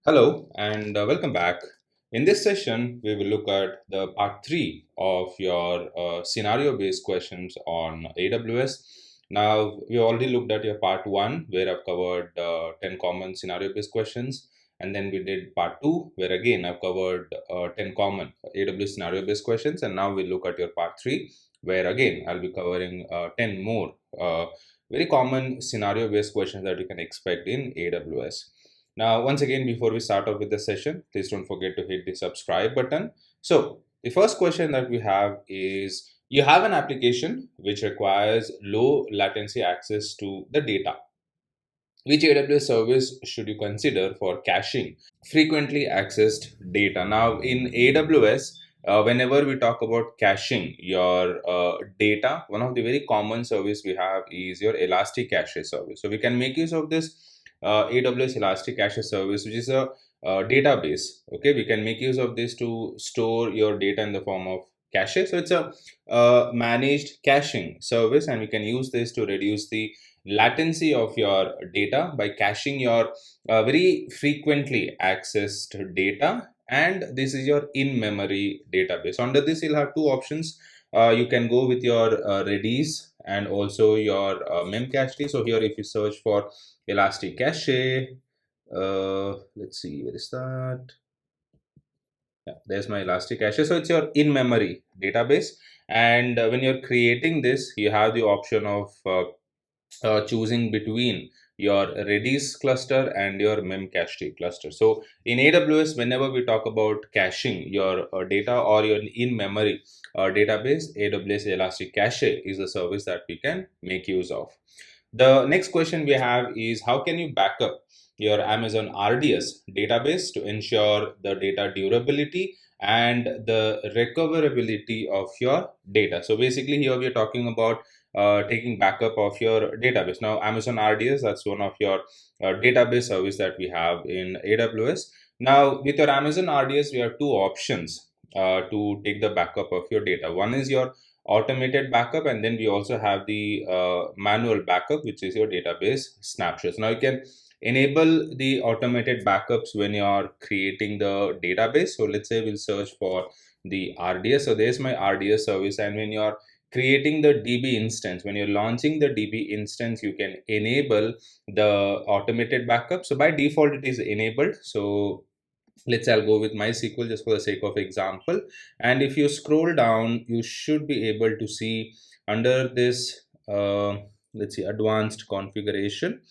Hello and welcome back. In this session, we will look at the part 3 of your scenario-based questions on AWS. Now, we already looked at your part 1 where I've covered 10 common scenario-based questions, and then we did part 2 where again I've covered 10 common AWS scenario-based questions, and now we'll look at your part 3 where again I'll be covering 10 more very common scenario-based questions that you can expect in AWS. Now, once again, before we start off with the session, please don't forget to hit the subscribe button. So, the first question that we have is, you have an application which requires low latency access to the data. Which AWS service should you consider for caching frequently accessed data? Now, in AWS, whenever we talk about caching your data, one of the very common service we have is your Elastic Cache service. So we can make use of this AWS Elastic Cache service, which is a database. Okay, we can make use of this to store your data in the form of cache. So it's a managed caching service, and we can use this to reduce the latency of your data by caching your very frequently accessed data, and this is your in-memory database. Under this, you'll have two options. You can go with your Redis and also your memcached. So here, if you search for Elastic Cache, let's see, where is that? Yeah, there's my Elastic Cache. So it's your in-memory database, and when you're creating this, you have the option of choosing between your Redis cluster and your memcached cluster. So in AWS, whenever we talk about caching your data or your in-memory database, AWS Elastic Cache is a service that we can make use of. The next question we have is, how can you back up your Amazon RDS database to ensure the data durability and the recoverability of your data? So basically here we are talking about taking backup of your database. Now, Amazon RDS, that's one of your database service that we have in AWS. Now, with your Amazon RDS, we have two options to take the backup of your data. One is your automated backup, and then we also have the manual backup, which is your database snapshots. Now, you can enable the automated backups when you are creating the database. So let's say we'll search for the RDS. So there's my RDS service, and when you're creating the DB instance, when you're launching the DB instance, you can enable the automated backup. So by default, it is enabled. So let's say I'll go with MySQL just for the sake of example. And if you scroll down, you should be able to see under this, let's see, advanced configuration.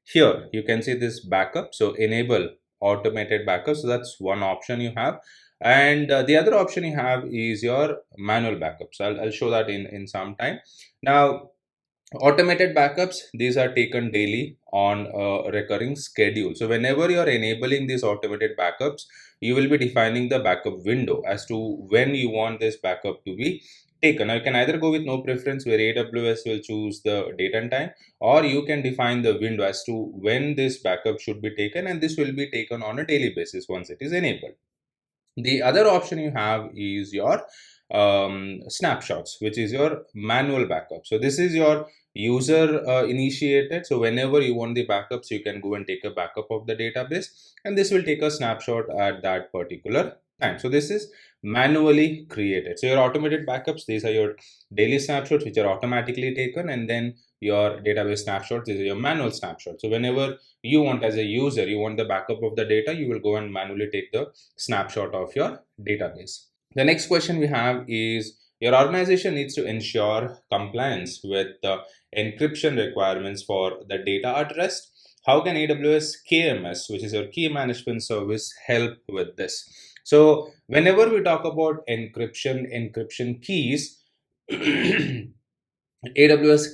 Here, you can see this backup. So enable automated backup. So that's one option you have. And the other option you have is your manual backup. So I'll show that in some time. Now, automated backups, these are taken daily on a recurring schedule. So whenever you're enabling these automated backups, you will be defining the backup window as to when you want this backup to be taken. Now, you can either go with no preference, where AWS will choose the date and time, or you can define the window as to when this backup should be taken, and this will be taken on a daily basis once it is enabled. The other option you have is your snapshots, which is your manual backup. So this is your user initiated. So whenever you want the backups, you can go and take a backup of the database, and this will take a snapshot at that particular time. So this is manually created. So your automated backups, these are your daily snapshots which are automatically taken, and then your database snapshots, these are your manual snapshots. So whenever you want, as a user, you want the backup of the data, you will go and manually take the snapshot of your database. The next question we have is, your organization needs to ensure compliance with the encryption requirements for the data at rest. How can AWS KMS, which is your key management service, help with this? So whenever we talk about encryption keys, AWS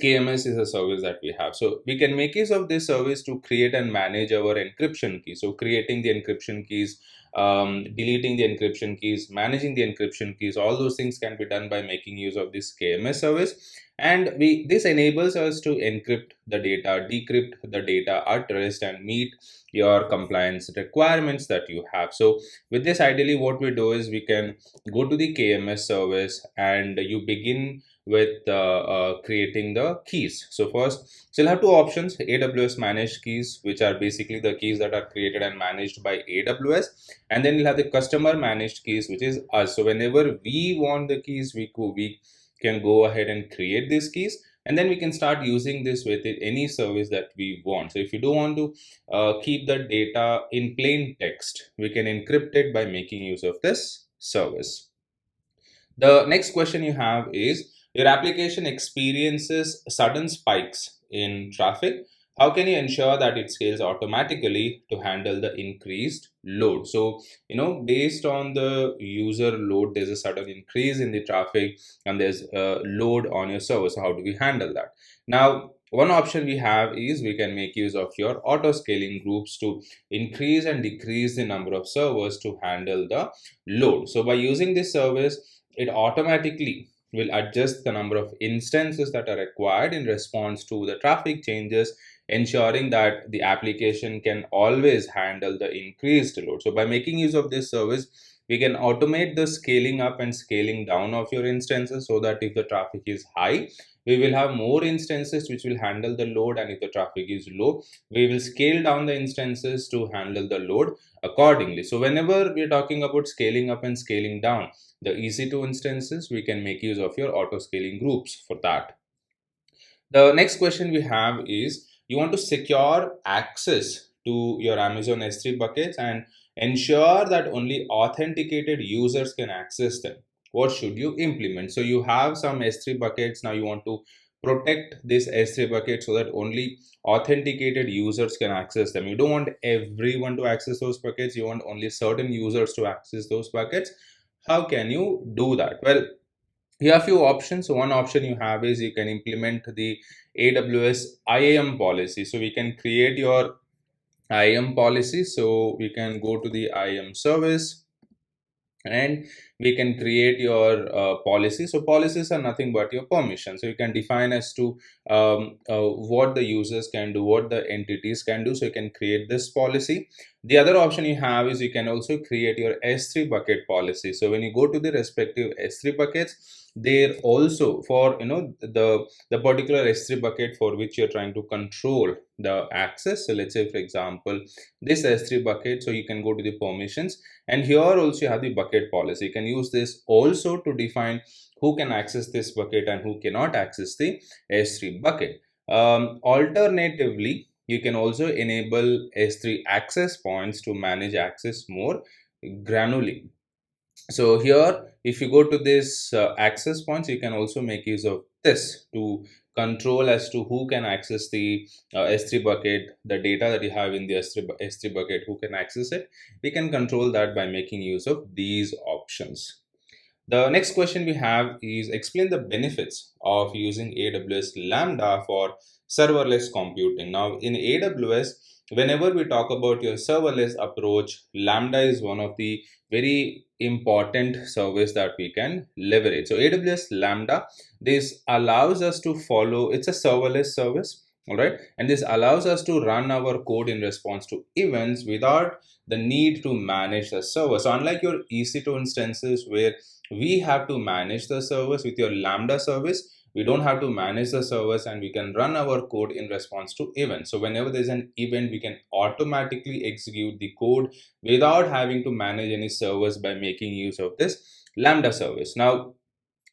KMS is a service that we have. So we can make use of this service to create and manage our encryption keys. So creating the encryption keys, deleting the encryption keys, managing the encryption keys, all those things can be done by making use of this KMS service. And this enables us to encrypt the data, decrypt the data at rest, and meet your compliance requirements that you have. So with this, ideally what we do is we can go to the KMS service, and you begin with creating the keys. So first, so you'll have two options: AWS managed keys, which are basically the keys that are created and managed by AWS, and then you'll have the customer managed keys, which is us. So whenever we want the keys, we can go ahead and create these keys, and then we can start using this with any service that we want. So if you don't want to keep the data in plain text, we can encrypt it by making use of this service. The next question you have is, your application experiences sudden spikes in traffic. How can you ensure that it scales automatically to handle the increased load? So, based on the user load, there's a sudden increase in the traffic and there's a load on your server. So how do we handle that? Now, one option we have is we can make use of your auto scaling groups to increase and decrease the number of servers to handle the load. So by using this service, it automatically will adjust the number of instances that are required in response to the traffic changes, ensuring that the application can always handle the increased load. So by making use of this service, we can automate the scaling up and scaling down of your instances, so that if the traffic is high, we will have more instances which will handle the load, and if the traffic is low, we will scale down the instances to handle the load accordingly. So whenever we are talking about scaling up and scaling down the EC2 instances, we can make use of your auto scaling groups for that. The next question we have is, you want to secure access to your Amazon S3 buckets and ensure that only authenticated users can access them. What should you implement? So you have some S3 buckets. Now you want to protect this S3 bucket so that only authenticated users can access them. You don't want everyone to access those buckets. You want only certain users to access those buckets. How can you do that? Well, here are a few options. So one option you have is you can implement the AWS IAM policy. So we can create your IAM policy. So we can go to the IAM service and we can create your policy. So policies are nothing but your permission. So you can define as to what the users can do, what the entities can do. So you can create this policy. The other option you have is you can also create your S3 bucket policy. So when you go to the respective S3 buckets, there also for the particular S3 bucket for which you're trying to control the access. So let's say, for example, this S3 bucket. So you can go to the permissions, and here also you have the bucket policy. You can use this also to define who can access this bucket and who cannot access the S3 bucket. Alternatively, you can also enable S3 access points to manage access more granularly. So here, if you go to this access points, you can also make use of this to control as to who can access the S3 bucket, the data that you have in the S3 bucket, who can access it. We can control that by making use of these options. The next question we have is, explain the benefits of using AWS Lambda for serverless computing. Now in AWS, whenever we talk about your serverless approach, Lambda is one of the very important service that we can leverage. So AWS Lambda, this allows us to follow, it's a serverless service, all right, and this allows us to run our code in response to events without the need to manage the server. So unlike your EC2 instances where we have to manage the service, with your Lambda service, we don't have to manage the service and we can run our code in response to events. So whenever there's an event, we can automatically execute the code without having to manage any servers by making use of this Lambda service. Now,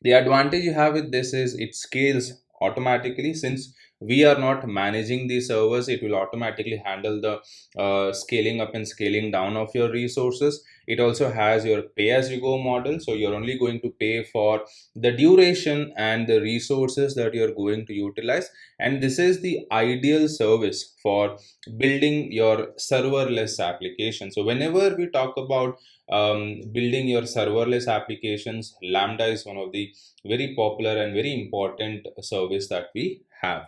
the advantage you have with this is it scales automatically. Since we are not managing the servers, it will automatically handle the scaling up and scaling down of your resources. It also has your pay as you go model. So you're only going to pay for the duration and the resources that you're going to utilize. And this is the ideal service for building your serverless application. So whenever we talk about building your serverless applications, Lambda is one of the very popular and very important service that we have.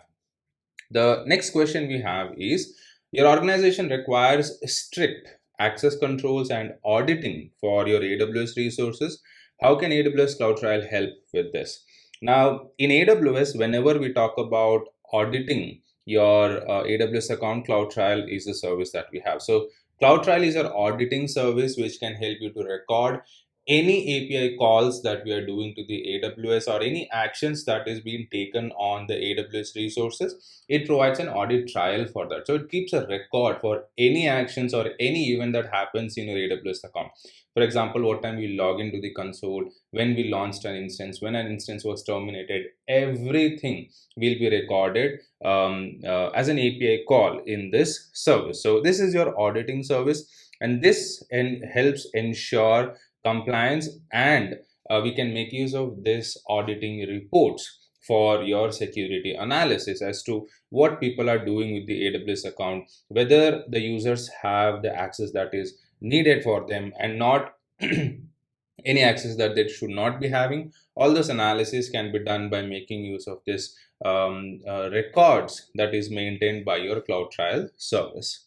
The next question we have is, your organization requires strict access controls and auditing for your AWS resources. How can AWS CloudTrail help with this? Now, in AWS, whenever we talk about auditing your AWS account, CloudTrail is the service that we have. So CloudTrail is our auditing service which can help you to record any API calls that we are doing to the AWS or any actions that is being taken on the AWS resources, it provides an audit trail for that. So it keeps a record for any actions or any event that happens in your AWS account. For example, what time we log into the console, when we launched an instance, when an instance was terminated, everything will be recorded as an API call in this service. So this is your auditing service, and this helps ensure compliance, and we can make use of this auditing reports for your security analysis as to what people are doing with the AWS account, whether the users have the access that is needed for them and not any access that they should not be having. All this analysis can be done by making use of this records that is maintained by your cloud trial service.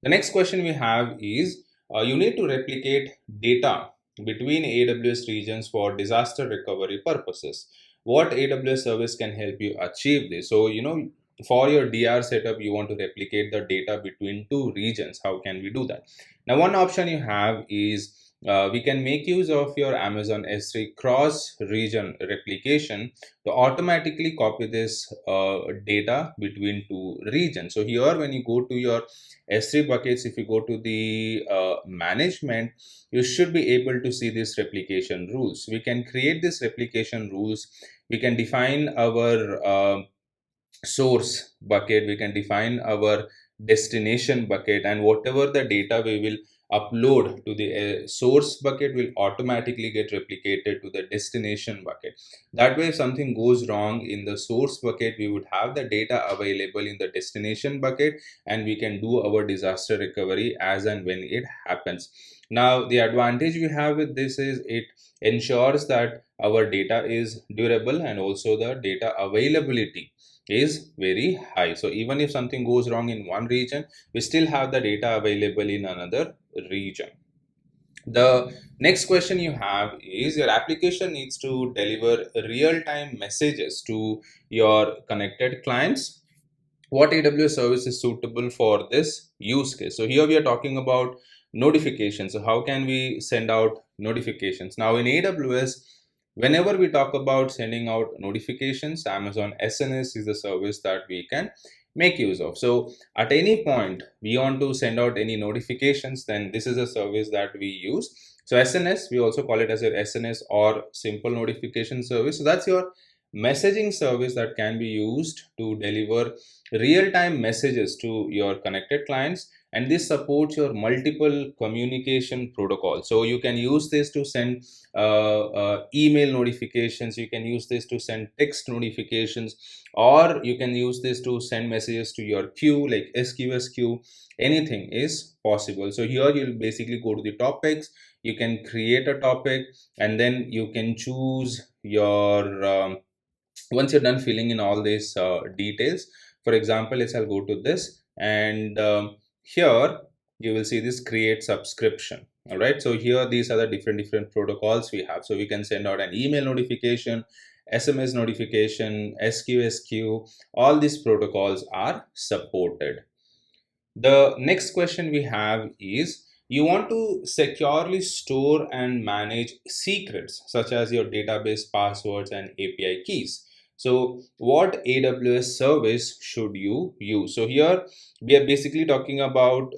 The next question we have is you need to replicate data between AWS regions for disaster recovery purposes. What AWS service can help you achieve this? So, for your DR setup, you want to replicate the data between two regions. How can we do that? Now, one option you have is we can make use of your Amazon S3 cross region replication to automatically copy this data between two regions. So here, when you go to your S3 buckets, if you go to the management, you should be able to see this replication rules. We can create this replication rules. We can define our source bucket, we can define our destination bucket, and whatever the data we will upload to the source bucket will automatically get replicated to the destination bucket. That way, if something goes wrong in the source bucket, we would have the data available in the destination bucket, and we can do our disaster recovery as and when it happens. Now, the advantage we have with this is it ensures that our data is durable, and also the data availability is very high. So even if something goes wrong in one region, we still have the data available in another region. The next question you have is your application needs to deliver real-time messages to your connected clients. What AWS service is suitable for this use case? So here we are talking about notifications. So how can we send out notifications? Now in AWS, whenever we talk about sending out notifications, Amazon SNS is the service that we can make use of. So at any point we want to send out any notifications, then this is a service that we use. So SNS, we also call it as your SNS or simple notification service. So that's your messaging service that can be used to deliver real-time messages to your connected clients, and this supports your multiple communication protocols. So you can use this to send email notifications, you can use this to send text notifications, or you can use this to send messages to your queue like SQS queue. Anything is possible. So here you'll basically go to the topics, you can create a topic, and then you can choose your once you're done filling in all these details. For example, I'll go to this, and here you will see this create subscription. All right, so here these are the different protocols we have. So we can send out an email notification, SMS notification, SQS queue. All these protocols are supported. The next question we have is you want to securely store and manage secrets such as your database passwords and API keys. So what AWS service should you use? So here we are basically talking about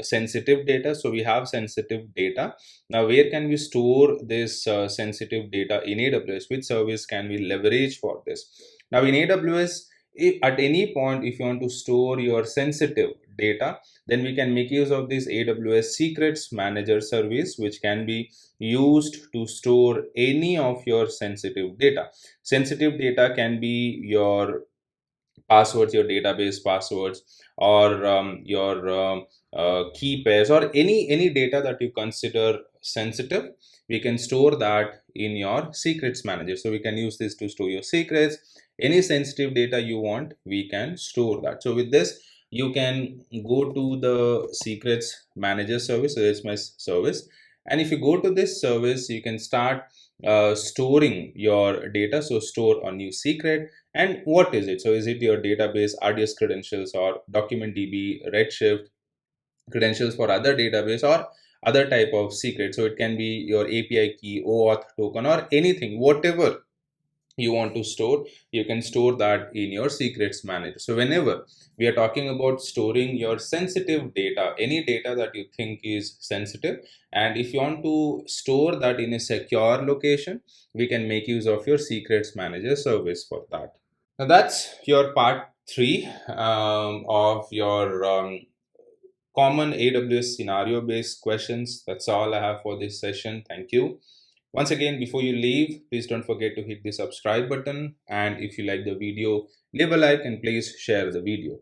sensitive data. So we have sensitive data. Now where can we store this sensitive data in AWS? Which service can we leverage for this? Now in AWS, if at any point if you want to store your sensitive data, then we can make use of this AWS Secrets Manager service, which can be used to store any of your sensitive data. Sensitive data can be your passwords, your database passwords, or your key pairs, or any data that you consider sensitive. We can store that in your secrets manager. So we can use this to store your secrets. Any sensitive data you want, we can store that. So with this, you can go to the secrets manager service. So it's my service, and if you go to this service, you can start storing your data. So store a new secret. And what is it? So is it your database RDS credentials, or document DB, Redshift credentials for other database, or other type of secret. So it can be your API key, OAuth token, or anything, whatever you want to store, you can store that in your secrets manager. So whenever we are talking about storing your sensitive data, any data that you think is sensitive, and if you want to store that in a secure location, we can make use of your secrets manager service for that. Now that's your part 3 of your common AWS scenario based questions. That's all I have for this session. Thank you. Once again, before you leave, please don't forget to hit the subscribe button. And if you like the video, leave a like and please share the video.